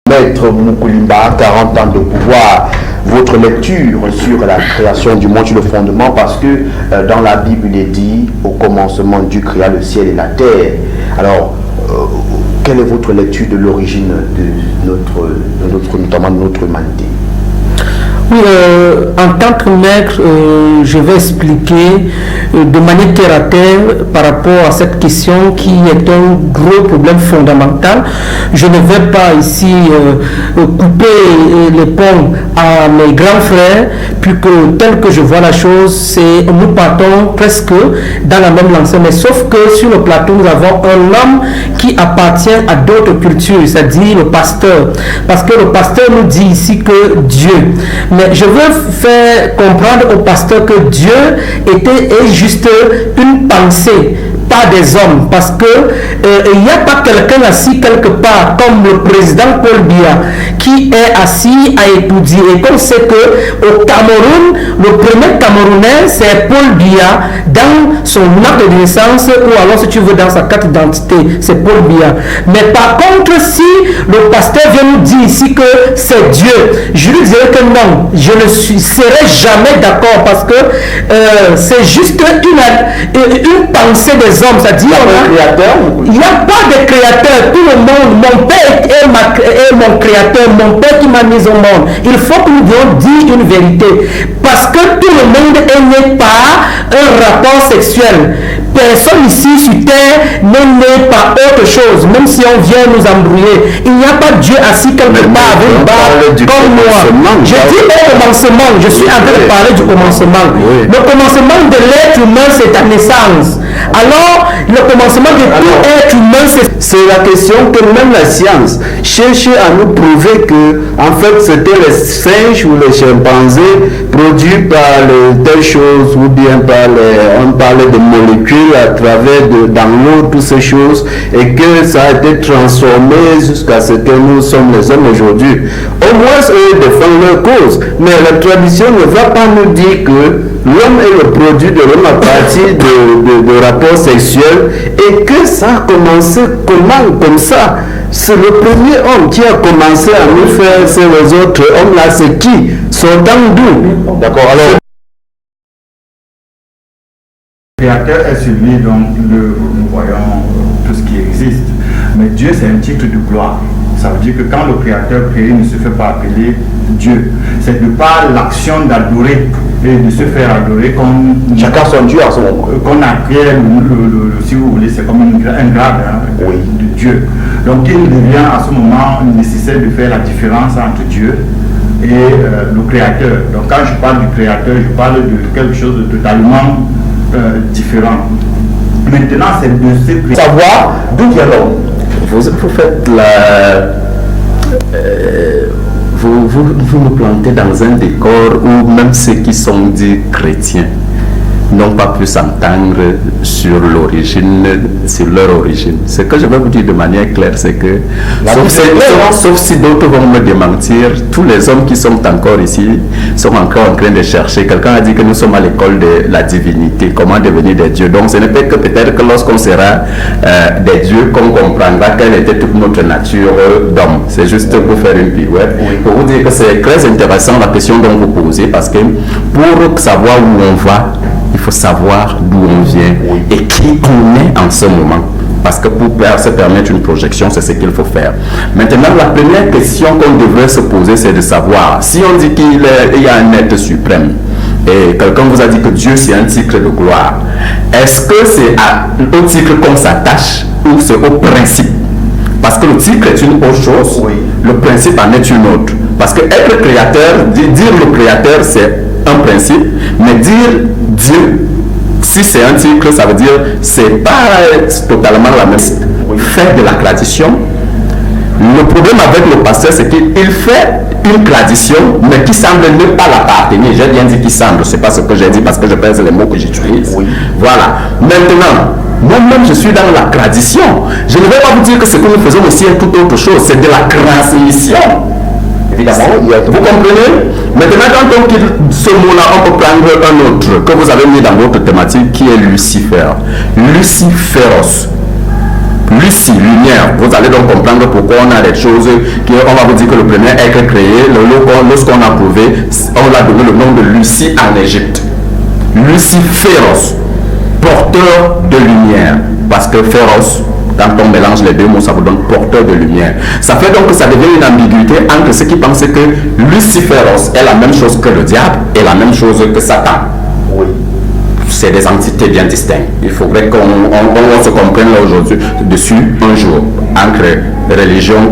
Maître Moukulimba, 40 ans de pouvoir, votre lecture sur la création du monde, sur le fondement, parce que dans la Bible il est dit, au commencement Dieu créa le ciel et la terre. Alors, quelle est votre lecture de l'origine de notamment de notre humanité? Oui, en tant que maître, je vais expliquer de manière terre à terre par rapport à cette question qui est un gros problème fondamental. Je ne vais pas ici couper les ponts à mes grands frères, puisque tel que je vois la chose, nous partons presque dans la même lancée, mais sauf que sur le plateau, nous avons un homme qui appartient à d'autres cultures, c'est-à-dire le pasteur. Parce que le pasteur nous dit ici que Dieu. Mais je veux faire comprendre au pasteur que Dieu est juste une pensée, pas des hommes, parce que il n'y a pas quelqu'un assis quelque part comme le président Paul Biya qui est assis à étudier. Et comme c'est que au Cameroun, le premier Camerounais c'est Paul Biya dans son acte de naissance, ou alors si tu veux dans sa carte d'identité, c'est Paul Biya. Mais par contre, si le pasteur vient nous dire ici que c'est Dieu, je lui dirais que non, je ne serai jamais d'accord, parce que c'est juste une pensée des hommes, c'est-à-dire il n'y a pas de créateur, tout le monde, mon père est mon créateur, mon père qui m'a mis au monde. Il faut que nous disions une vérité, parce que tout le monde est né par un rapport sexuel. Personne ici sur terre n'est né par autre chose, même si on vient nous embrouiller. Il n'y a pas Dieu assis quelque part avec une barre comme moi. Je dis au commencement, je suis en train de parler du commencement. Oui. Le commencement de l'être humain, c'est ta naissance. Alors, le commencement de tout être humain, c'est la question que même la science cherche à nous prouver que, en fait, c'était les singes ou les chimpanzés produits par telle chose, ou bien on parlait de molécules à travers dans l'eau, toutes ces choses, et que ça a été transformé jusqu'à ce que nous sommes les hommes aujourd'hui. Au moins, eux défendent leur cause, mais la tradition ne va pas nous dire que l'homme est le produit de l'homme à partir de rapports sexuels, et que ça a commencé comme ça. C'est le premier homme qui a commencé à nous faire, c'est les autres hommes là, c'est qui? Sortant d'où? D'accord, alors. Le créateur est celui dont nous voyons tout ce qui existe. Mais Dieu, c'est un titre de gloire. Ça veut dire que quand le créateur crée, il ne se fait pas appeler Dieu. C'est de par l'action d'adorer et de se faire adorer comme chacun son Dieu à ce moment. Qu'on a créé, si vous voulez, c'est comme un grade de Dieu. Donc il devient à ce moment nécessaire de faire la différence entre Dieu et le créateur. Donc quand je parle du créateur, je parle de quelque chose de totalement différent. Maintenant, c'est de ce savoir d'où vient l'homme. Vous faites vous me plantez dans un décor où même ceux qui sont dits chrétiens n'ont pas pu s'entendre sur l'origine, sur leur origine. Ce que je vais vous dire de manière claire, c'est que, sauf si d'autres vont me démentir, tous les hommes qui sont encore ici sont encore en train de chercher. Quelqu'un a dit que nous sommes à l'école de la divinité, comment devenir des dieux. Donc ce n'est pas que peut-être que lorsqu'on sera des dieux qu'on comprendra quelle était toute notre nature d'homme. C'est juste pour faire une pirouette. Pour vous dire que c'est très intéressant la question dont vous posez, parce que pour savoir où on va, il faut savoir d'où on vient et qui on est en ce moment. Parce que pour se permettre une projection, c'est ce qu'il faut faire. Maintenant, la première question qu'on devrait se poser, c'est de savoir, si on dit qu'il y a un être suprême, et quelqu'un vous a dit que Dieu c'est un titre de gloire, est-ce que c'est au titre qu'on s'attache ou c'est au principe? Parce que le titre est une autre chose, le principe en est une autre. Parce que être créateur, dire le créateur c'est un principe, mais dire Dieu, si c'est un titre, ça veut dire c'est pas totalement la même. Faire de la tradition. Le problème avec le pasteur, c'est qu'il fait une tradition, mais qui semble ne pas l'appartenir. J'ai bien dit qu'il semble, c'est pas ce que j'ai dit parce que je pèse les mots que j'utilise. Voilà. Maintenant, moi-même je suis dans la tradition. Je ne vais pas vous dire que ce que nous faisons aussi est tout autre chose, c'est de la transmission. Évidemment, vous comprenez? Maintenant, quand on quitte ce mot-là, on peut prendre un autre que vous avez mis dans votre thématique qui est Lucifer. Luciphéros. Lucie, lumière. Vous allez donc comprendre pourquoi on a des choses on va vous dire que le premier être créé, lorsqu'on a prouvé, on l'a donné le nom de Lucie en Égypte. Luciféros, porteur de lumière. Parce que féroce, quand on mélange les deux mots, ça vous donne porteur de lumière. Ça fait donc que ça devient une ambiguïté entre ceux qui pensent que Luciféros est la même chose que le diable et la même chose que Satan. Oui. C'est des entités bien distinctes. Il faudrait qu'on se comprenne là aujourd'hui dessus un jour entre religion,